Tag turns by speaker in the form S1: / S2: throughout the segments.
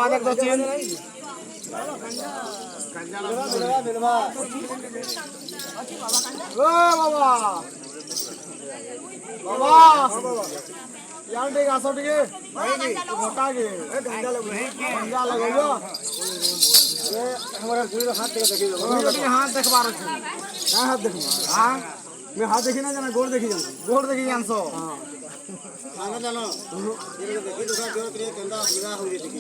S1: देख दो चीन बाबा यार ठीक आसो ठीक मोटा के गंजा लगो ये हमारा गुरु हाथ देखिए हाथ देखबा रखे हां हाथ देखो हां मैं हाथ देखी ना जाना गोड़ देखी जानसो हां मांगा जानो ये देखी दुका जो करे केंदा सुगा हो देखी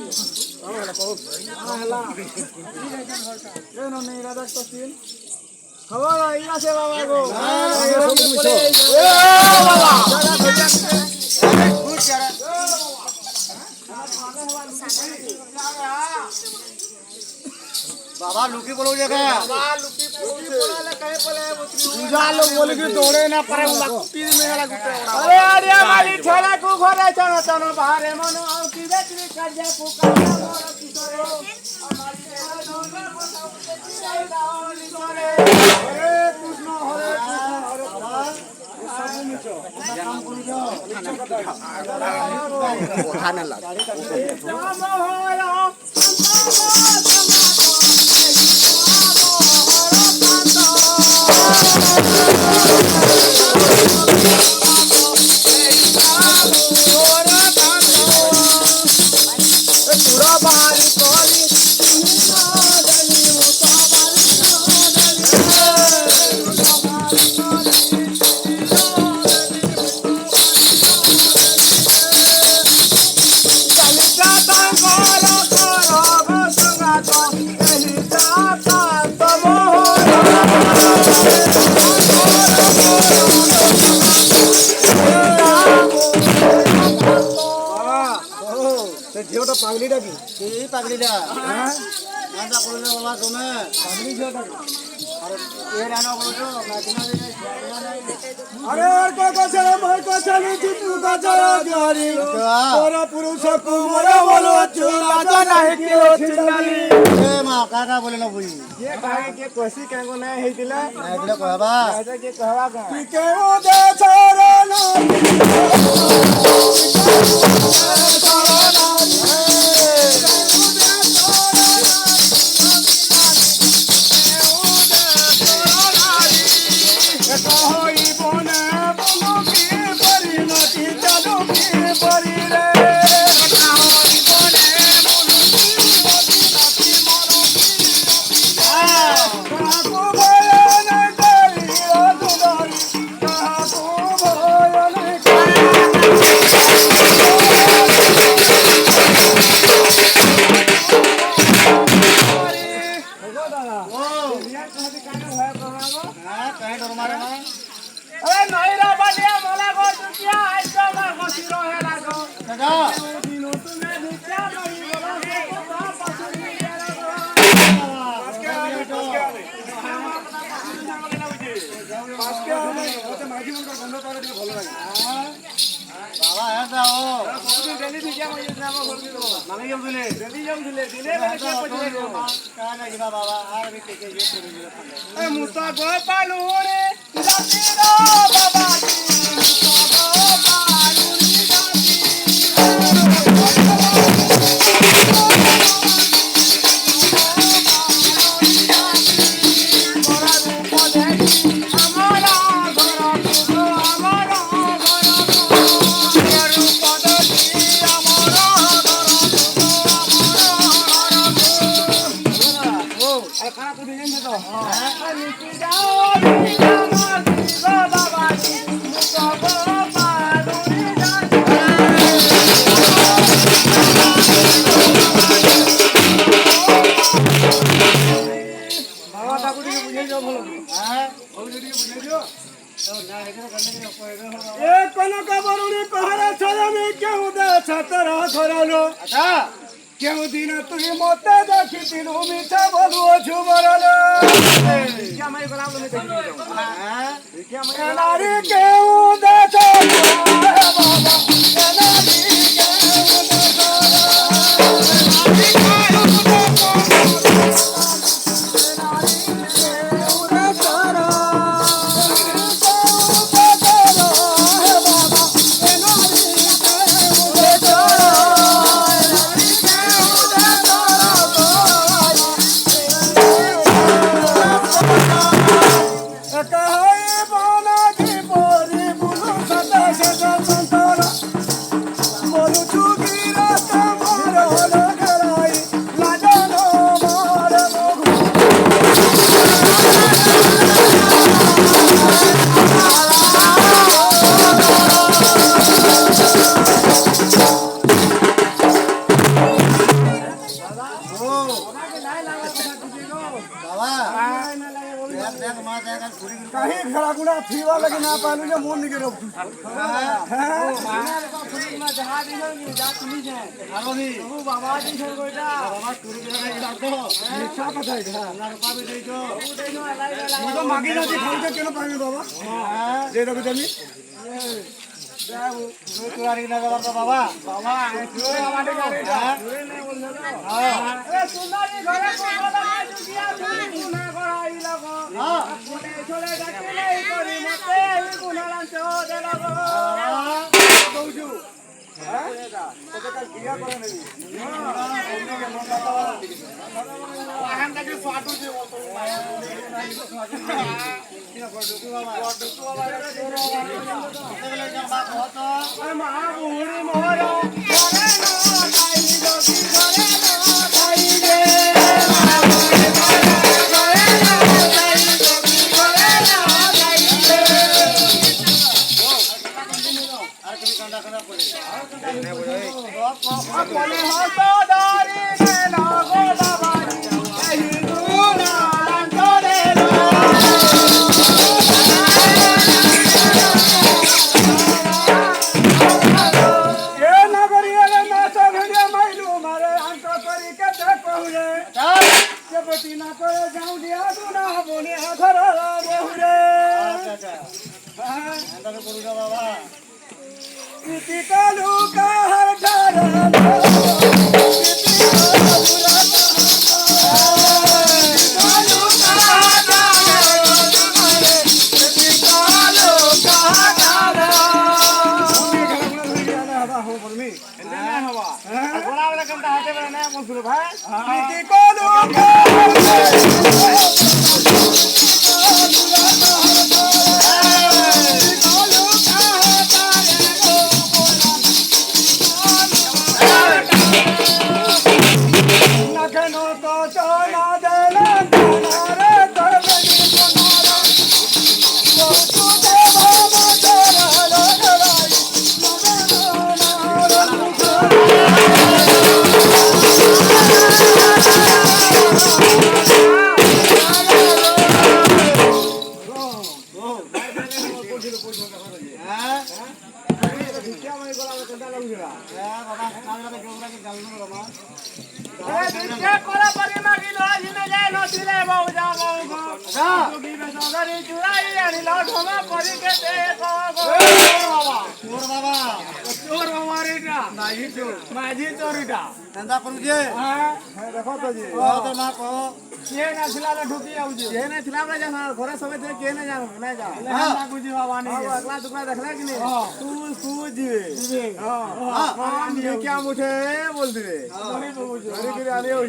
S1: हां हला पाओ हां हला ये नो नहीं राधा तो तीन खबर आइया से बाबा को ए बाबा कुछ कर बाबा लुकी बोलो जगह बाबा लुकी बोला कहे पले पूजा लोग बोले कि दौड़े ना परे तीन में वाला गुटे उड़ा अरे अरे माली ठेला को घरे चलो चलो बाहरे मनो और की बेटी कर जा को कर मोर किशोरो हमारी ठेला दोनों बताओ चिराई दाओली करे अरे कृष्ण हरे बाबा सब नीचो काम करू जो खाने लग राम होरा पागलीटा की यही पागलीटा हां नाटा कोले बाबा तुमे पागली जोटा अरे ये रानो बोलो नाचना दे अरे और को चलो मोर को चली चितू का चलो गाड़ी और पुरुष को मोरा बोलो चूला तो नहीं के छिनाली ए मां काका बोले न बुई ये काहे के कोसी कांगो नहीं हेतिला नहीं दिला कहबा ऐसा के कहबा का के ओ दे छोरो ना अरे नहीं रा बलिया मोला को दुकिया ऐसा ना खसिरो है लागो दादा दिनो तुम्हें दुकिया नहीं बोला को पासुरी है लागो पास के ओते माजी मन का गंध पारे ଟିକେ ଭଲ ଲାଗେ बाबा है जाओ बहुत डेली दुकिया में ये जामा बोल के माने जाउले डेली जाउले दिने में क्या पछले का नहीं बाबा आर भी के ये पूरी ए मुसा गोपालू रे जातीरा बाबा जी मुसा गोपालू रे क्यों दिन तुम मत देखी तीनू मीठा बोलू झुमरलो क्या मैं गुलाम में देखी क्या मैं नारी क्यों देखो बाबा नारी क्यों देखो कहीं खड़ा गुड़ा फीवा लगे ना पालू जे मोन निके रखू जहां दिन जा तुनी जे आरो भी बाबा दिन छोड़ गोइटा बाबा टूरी के इलाज दो रिक्शा पता है ना रुपा भी दे दो तो मांगी ना दिखाऊ के केनो पानी बाबा दे दो जमी तुरारी ना बाबा बाबा बाबा तुरे हमारे का तुरे नहीं बोल हां ए सुनारी घरे को बोला जुगिया सुना कराई लगो हां कोने छोले जाके नहीं करी मते ही गुनालान से हो दे लगो कहू हां तो कल किया करे नहीं हां का जो स्वादू जे वो तो महाबुड़ी मोर माझी चोरीटा धंधा करू जे देखो तो जी तो ना को के ना छिलाला ढुकी आउ जे के ना छिलाला जा घरे सबे दे के ना जा ना जा ना कुछ बाबा नहीं अगला दुकड़ा देखला कि नहीं तू जीवे हां ये क्या मुझे बोल दे नहीं बोल अरे के आले हो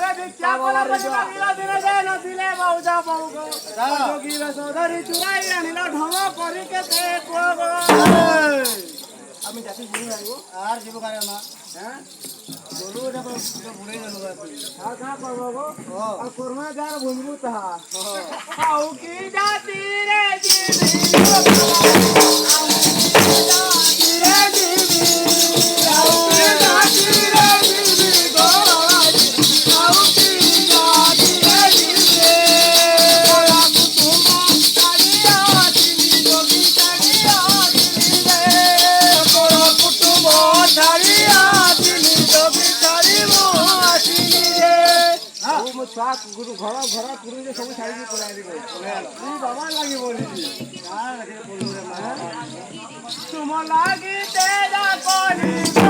S1: अरे क्या बोला बजला दिने जाए न दिले बाऊजा बाऊ को जोगी रे सोदरी चुराई आनिला ढोमा करी के ते को আমি যাচ্ছি জীবন আইব আর জীব কারে না হ্যাঁ বলু এটা তো ভুলে গেল আর কা করব গো আর করমা যার ভুলবু তাহা আউ কি জাতি রে জীবি আউ কি জাতি রে জীবি আউ কি জাতি রে জীবি গো আউ কি জাতি রে জীবি ওরা কুতুমা তারিয়া চিনি যোগী তারিয়া চিনি রে गुरु घर घर गुरु सब छाड़ी पलाई बाबा लगी बोली तुम लगी तेरा कोली